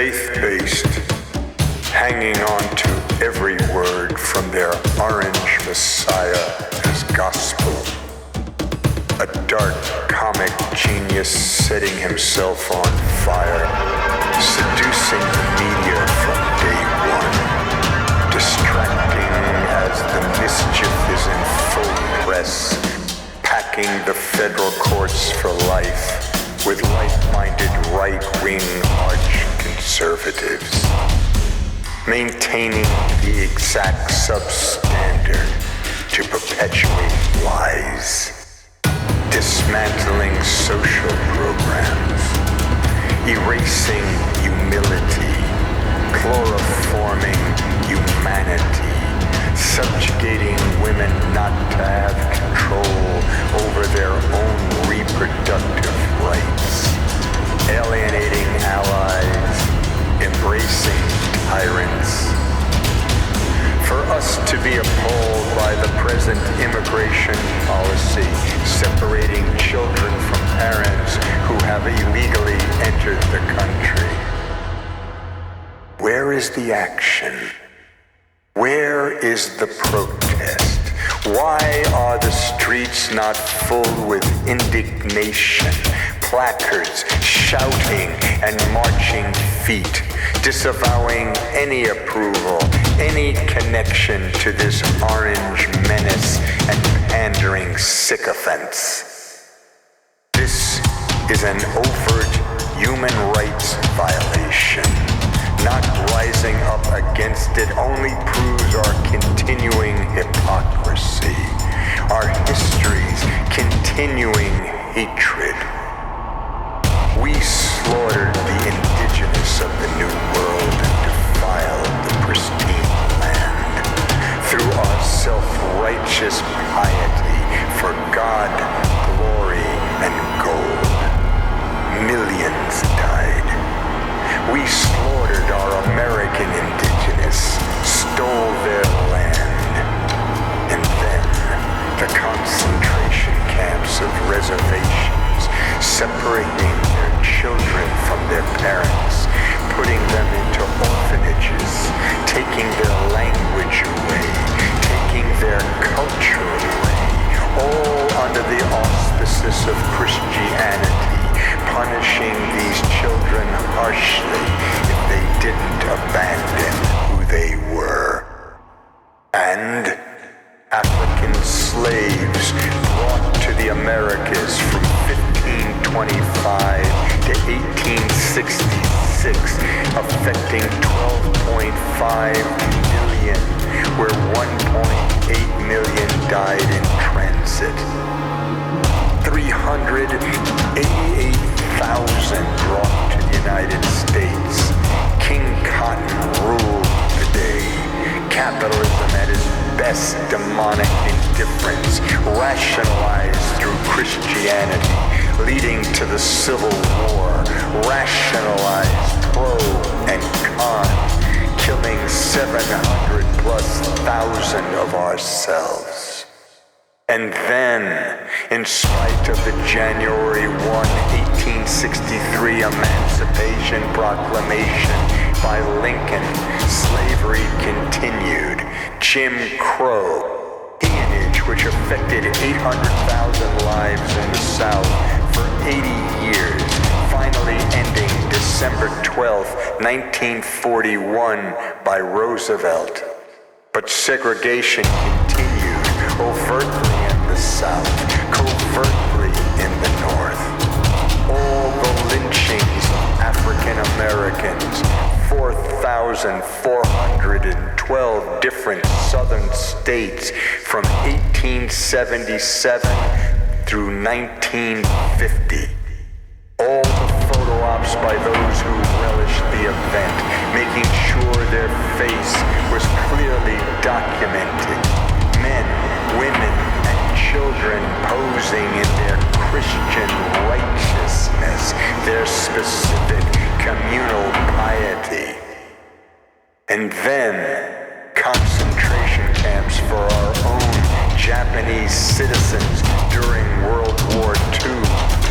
faith-based, hanging on to every word from their orange messiah as gospel. A dark comic genius setting himself on fire, seducing the media from day one, distracting as the mischief is in full press, packing the federal courts for life with like-minded right-wing arch-conservatives, maintaining the exact substandard to perpetuate lies, dismantling social programs, erasing humility, chloroforming humanity, subjugating women not to have control over their own reproductive rights, alienating allies, embracing tyrants. For us to be appalled by the present immigration policy, separating children from parents who have illegally entered the country. Where is the action? Where is the protest? Why are the streets not full with indignation, placards, shouting, and marching feet, disavowing any approval, any connection to this orange menace and pandering sycophants? This is an overt human rights violation. Not rising up against it only proves our continuing hypocrisy, our history's continuing hatred. We slaughtered the indigenous of the New World and defiled the pristine land. Through our self-righteous piety for God, glory, and gold, millions died. We slaughtered our American indigenous, stole their land, and then the concentration camps of reservations, separating their children from their parents, putting them into orphanages, taking their language away, taking their culture away, all under the auspices of Christianity, punishing these children harshly if they didn't abandon who they were. And African slaves brought to the Americas from 1525 to 1866, affecting 12.5 million, where 1.8 million died in transit. 388,000 brought to the United States. King Cotton ruled the day. Capitalism at its best, demonic indifference, rationalized through Christianity, leading to the Civil War, rationalized pro and con, killing 700,000+ of ourselves. And then, in spite of the January 1, 1863 Emancipation Proclamation by Lincoln, slavery continued. Jim Crow, peonage which affected 800,000 lives in the South for 80 years, finally ending December 12, 1941 by Roosevelt. But segregation continued overtly in the South, covertly in the North. All the lynchings of African Americans, 4,412 different southern states from 1877 through 1950. All the photo ops by those who relished the event, making sure their face was clearly documented. Men, women, and children posing in their Christian righteousness, their specific communal piety. And then, concentration camps for our own Japanese citizens during World War II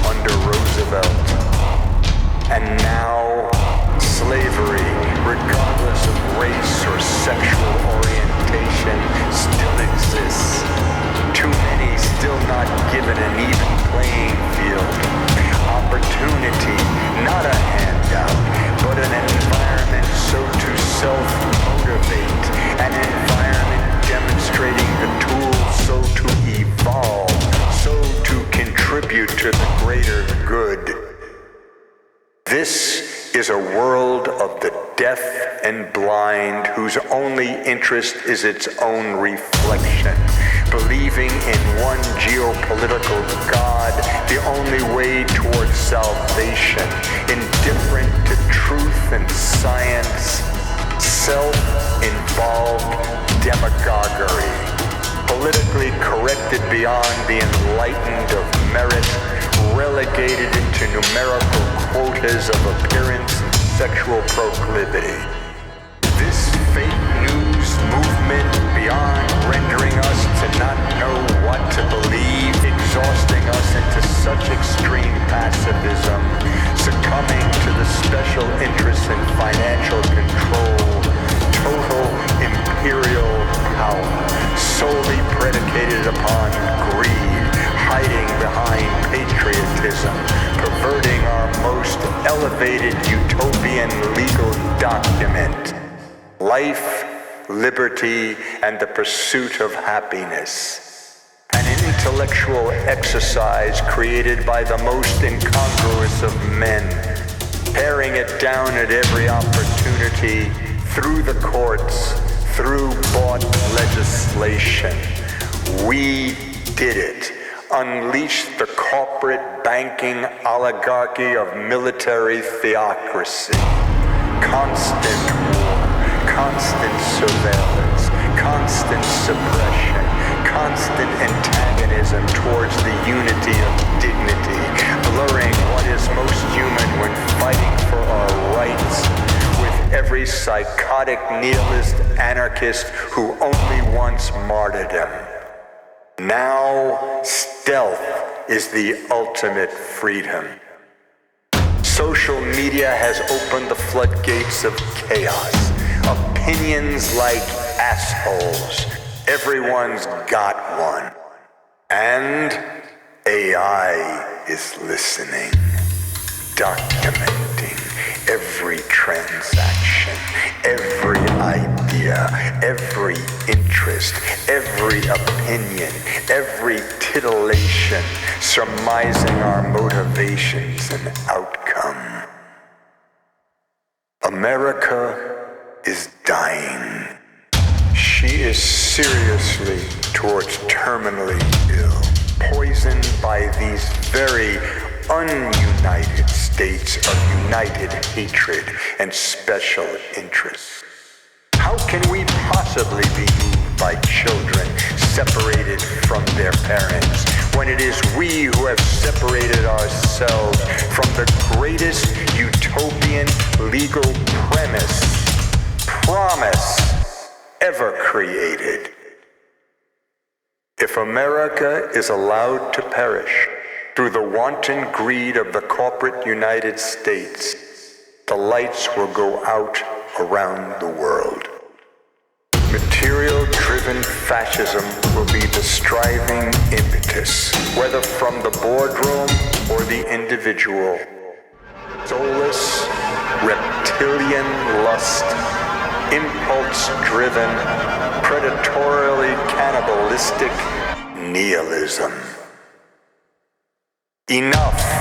under Roosevelt. And now, slavery is a world of the deaf and blind whose only interest is its own reflection, believing in one geopolitical God, the only way towards salvation, indifferent to truth and science, self-involved demagoguery, politically corrected beyond the enlightened of merit, relegated into numerical quotas of appearance, sexual proclivity. This fake news movement, beyond rendering us to not know what to believe, exhausting us into such extreme pacifism, succumbing to the special interests and financial control, total imperial power, solely predicated upon greed, hiding behind patriotism, perverting our most elevated utopian legal document, life, liberty, and the pursuit of happiness. An intellectual exercise created by the most incongruous of men, tearing it down at every opportunity, through the courts, through bought legislation. We did it. Unleashed the corporate banking oligarchy of military theocracy. Constant war, constant surveillance, constant suppression, constant antagonism towards the unity of dignity, blurring what is most human when fighting for our rights, with every psychotic nihilist anarchist who only wants martyrdom. Now, stealth is the ultimate freedom. Social media has opened the floodgates of chaos. Opinions like assholes. Everyone's got one. And AI is listening, documenting every transaction, every idea, every interest, every opinion, every titillation, surmising our motivations and outcome. America is dying. She is seriously towards terminally ill, poisoned by these very ununited states of united hatred and special interests. How can we possibly be moved by children separated from their parents when it is we who have separated ourselves from the greatest utopian legal promise ever created? If America is allowed to perish through the wanton greed of the corporate United States, the lights will go out around the world. Material-driven fascism will be the striving impetus, whether from the boardroom or the individual. Soulless, reptilian lust, impulse-driven, predatorily cannibalistic nihilism. Enough